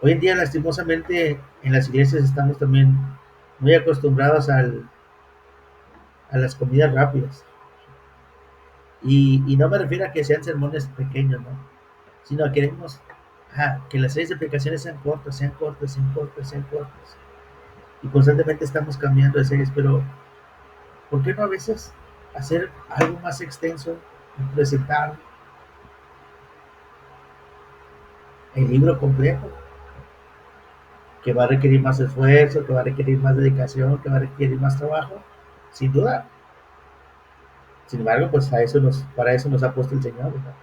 Hoy en día, lastimosamente, en las iglesias estamos también muy acostumbrados a las comidas rápidas. Y no me refiero a que sean sermones pequeños, ¿no? Sino a queremos que las series de predicaciones sean cortas, sean cortas, sean cortas, sean cortas. Y constantemente estamos cambiando de series, pero ¿por qué no a veces hacer algo más extenso y presentar el libro completo? Que va a requerir más esfuerzo, que va a requerir más dedicación, que va a requerir más trabajo, sin duda. Sin embargo, pues para eso nos ha puesto el Señor, ¿verdad?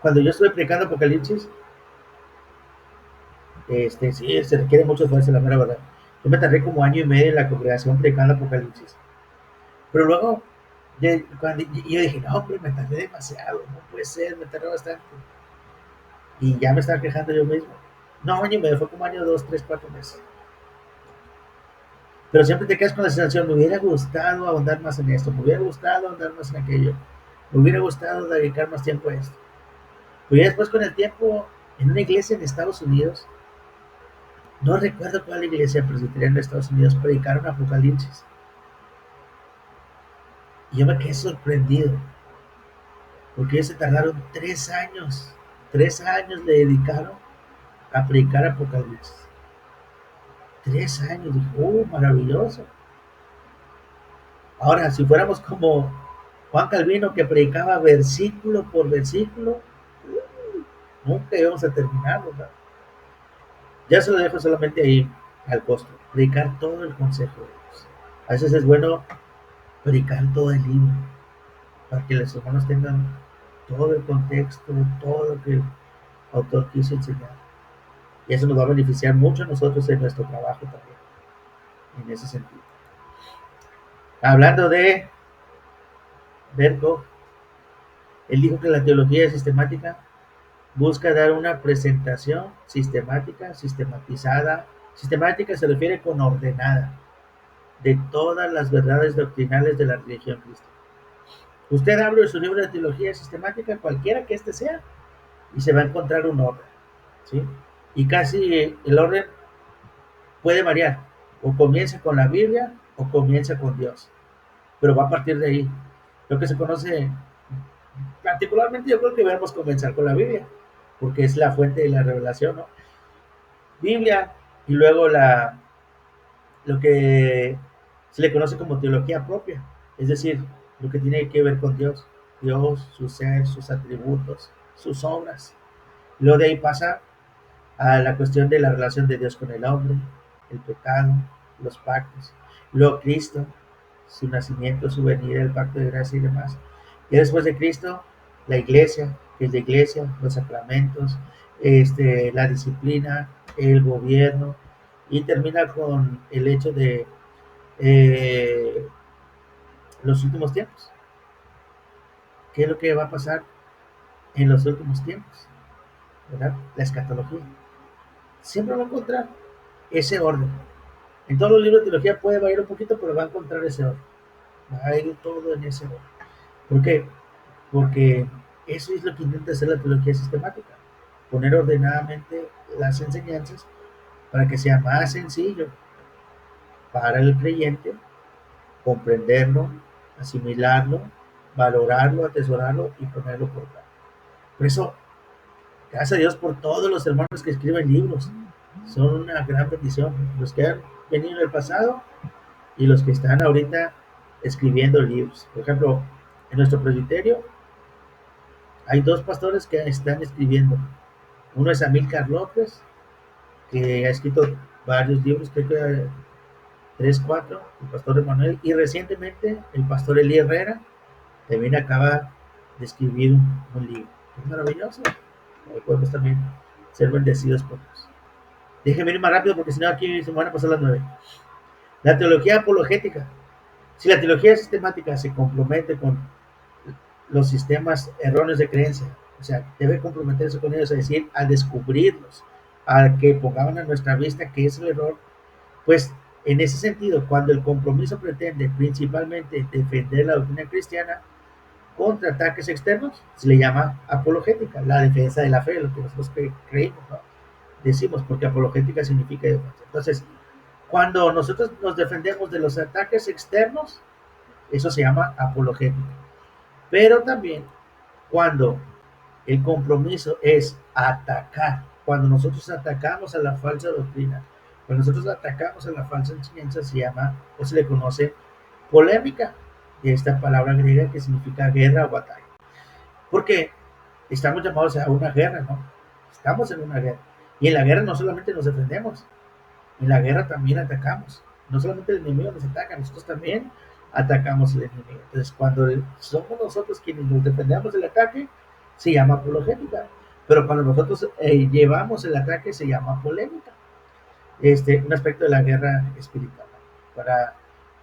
Cuando yo estuve predicando Apocalipsis, sí, se requiere mucho esfuerzo, la mera verdad. Yo me tardé como año y medio en la congregación predicando Apocalipsis. Pero luego, yo dije, no, hombre, me tardé demasiado, no puede ser, me tardé bastante. Y ya me estaba quejando yo mismo. No, año y medio, fue como año, 2, 3, 4 meses. Pero siempre te quedas con la sensación, me hubiera gustado ahondar más en esto, me hubiera gustado ahondar más en aquello, me hubiera gustado dedicar más tiempo a esto. Pero ya después con el tiempo, en una iglesia en Estados Unidos, no recuerdo cuál iglesia presbiteriana en Estados Unidos, predicaron Apocalipsis. Y yo me quedé sorprendido, porque ellos se tardaron 3 años, 3 años le dedicaron a predicar Apocalipsis. 3 años, dijo, maravilloso. Ahora, si fuéramos como Juan Calvino, que predicaba versículo por versículo, nunca íbamos a terminar, ¿verdad? Ya se lo dejo solamente ahí al costo, predicar todo el consejo de Dios. A veces es bueno predicar todo el libro, para que los hermanos tengan todo el contexto, todo lo que el autor quiso enseñar. Y eso nos va a beneficiar mucho a nosotros en nuestro trabajo también, en ese sentido. Hablando de Berkov, él dijo que la teología sistemática busca dar una presentación sistemática, sistematizada. Sistemática se refiere con ordenada, de todas las verdades doctrinales de la religión cristiana. Usted abre su libro de teología sistemática, cualquiera que este sea, y se va a encontrar un orden, ¿sí? Y casi el orden puede variar, o comienza con la Biblia o comienza con Dios, pero va a partir de ahí. Lo que se conoce, particularmente yo creo que debemos comenzar con la Biblia, porque es la fuente de la revelación, ¿no? Biblia, y luego lo que se le conoce como teología propia, es decir, lo que tiene que ver con Dios, Dios, su ser, sus atributos, sus obras. Luego de ahí pasa a la cuestión de la relación de Dios con el hombre, el pecado, los pactos, luego Cristo, su nacimiento, su venida, el pacto de gracia y demás. Y después de Cristo, la iglesia, que es la iglesia, los sacramentos, la disciplina, el gobierno, y termina con el hecho de eh, los últimos tiempos. ¿Qué es lo que va a pasar en los últimos tiempos? ¿Verdad? La escatología. Siempre va a encontrar ese orden. En todos los libros de teología puede variar un poquito, pero va a encontrar ese orden. Va a ir todo en ese orden. ¿Por qué? porque eso es lo que intenta hacer la teología sistemática, poner ordenadamente las enseñanzas para que sea más sencillo para el creyente comprenderlo, asimilarlo, valorarlo, atesorarlo y ponerlo por obra. Por eso, gracias a Dios por todos los hermanos que escriben libros. Son una gran bendición. Los que han venido en el pasado y los que están ahorita escribiendo libros. Por ejemplo, en nuestro presbiterio hay dos pastores que están escribiendo. Uno es Amílcar López, que ha escrito varios libros, creo que tres, cuatro, el pastor Emanuel, y recientemente el pastor Eli Herrera también acaba de escribir un libro. Es maravilloso. Podemos también ser bendecidos por Dios. Déjenme ir más rápido porque si no aquí se me van a pasar las 9. La teología apologética. Si la teología sistemática se compromete con los sistemas erróneos de creencia, o sea, debe comprometerse con ellos, es decir, a descubrirlos, a que pongan a nuestra vista qué es el error, pues en ese sentido, cuando el compromiso pretende principalmente defender la doctrina cristiana contra ataques externos, se le llama apologética, la defensa de la fe, lo que nosotros creímos, ¿no? Decimos, porque apologética significa defensa. Entonces, cuando nosotros nos defendemos de los ataques externos, eso se llama apologética. Pero también cuando el compromiso es atacar, cuando nosotros atacamos a la falsa doctrina, cuando nosotros atacamos a la falsa enseñanza, se llama o se le conoce polémica, de esta palabra griega que significa guerra o batalla. Porque estamos llamados a una guerra, ¿no? Estamos en una guerra. Y en la guerra no solamente nos defendemos, en la guerra también atacamos. No solamente el enemigo nos ataca, nosotros también atacamos al enemigo. Entonces, cuando somos nosotros quienes nos defendemos del ataque, se llama apologética. Pero cuando nosotros llevamos el ataque, se llama polémica. Un aspecto de la guerra espiritual, ¿no? Para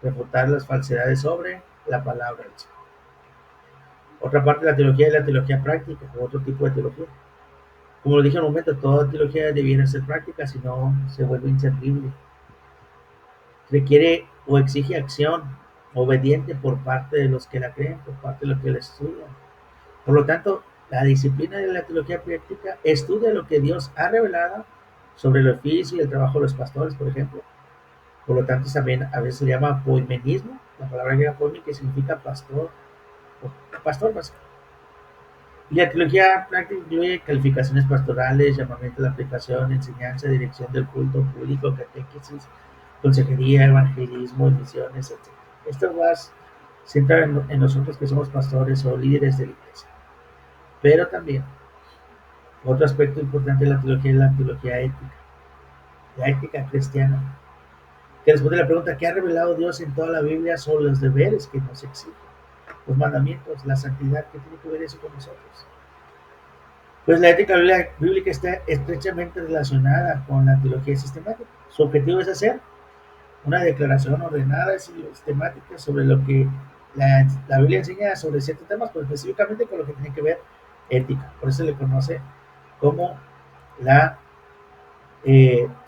refutar las falsedades sobre la palabra del Señor. Otra parte de la teología es la teología práctica, o otro tipo de teología. Como lo dije en un momento, toda teología debiera ser práctica, si no se vuelve inservible. Requiere o exige acción obediente por parte de los que la creen, por parte de los que la estudian. Por lo tanto, la disciplina de la teología práctica estudia lo que Dios ha revelado sobre el oficio y el trabajo de los pastores, por ejemplo. Por lo tanto, también a veces se llama poimenismo, la palabra griega poime, que significa pastor, o pastor básicamente. Y la teología práctica incluye calificaciones pastorales, llamamiento a la aplicación, enseñanza, dirección del culto público, catequesis, consejería, evangelismo, misiones, etc. Esto más centra en nosotros que somos pastores o líderes de la iglesia. Pero también, otro aspecto importante de la teología es la teología ética, la ética cristiana, que responde a la pregunta: ¿qué ha revelado Dios en toda la Biblia sobre los deberes que nos exigen? Los mandamientos, la santidad, ¿qué tiene que ver eso con nosotros? Pues la ética bíblica está estrechamente relacionada con la teología sistemática. Su objetivo es hacer una declaración ordenada y sistemática sobre lo que la Biblia enseña sobre ciertos temas, pero específicamente con lo que tiene que ver ética. Por eso se le conoce como la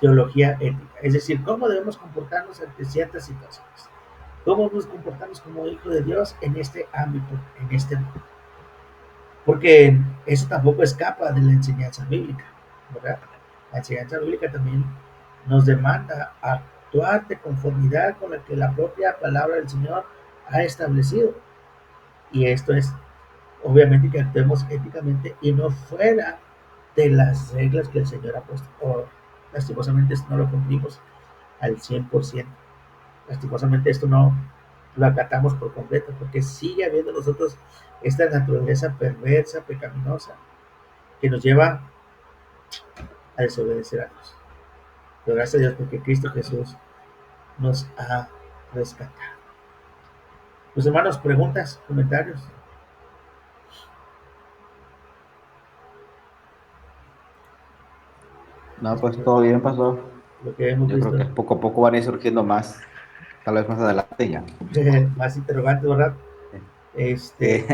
teología ética. Es decir, cómo debemos comportarnos ante ciertas situaciones. Cómo nos comportamos como hijo de Dios en este ámbito, en este mundo. Porque eso tampoco escapa de la enseñanza bíblica, ¿verdad? La enseñanza bíblica también nos demanda actuar de conformidad con la que la propia palabra del Señor ha establecido. Y esto es, obviamente, que actuemos éticamente y no fuera de las reglas que el Señor ha puesto. O, lastimosamente, esto no lo cumplimos al 100%. Lastimosamente, esto no lo acatamos por completo, porque sigue habiendo nosotros esta naturaleza perversa, pecaminosa, que nos lleva a desobedecer a Dios. Pero gracias a Dios porque Cristo Jesús nos ha rescatado. Pues hermanos, preguntas, comentarios. No, pues todo bien pasó. Lo que hemos Yo visto. creo que poco a poco van a ir surgiendo más, tal vez más adelante ya. Más interrogantes, ¿verdad? Sí.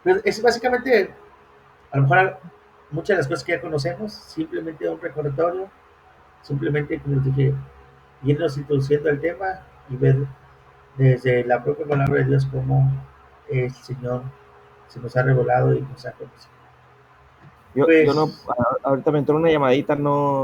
Pues es básicamente, a lo mejor muchas de las cosas que ya conocemos, simplemente un recordatorio, simplemente, como les dije, irnos introduciendo el tema y ver desde la propia palabra de Dios cómo el Señor se nos ha revelado y nos ha conocido. Yo Pues, no, ahorita me entró una llamadita, no,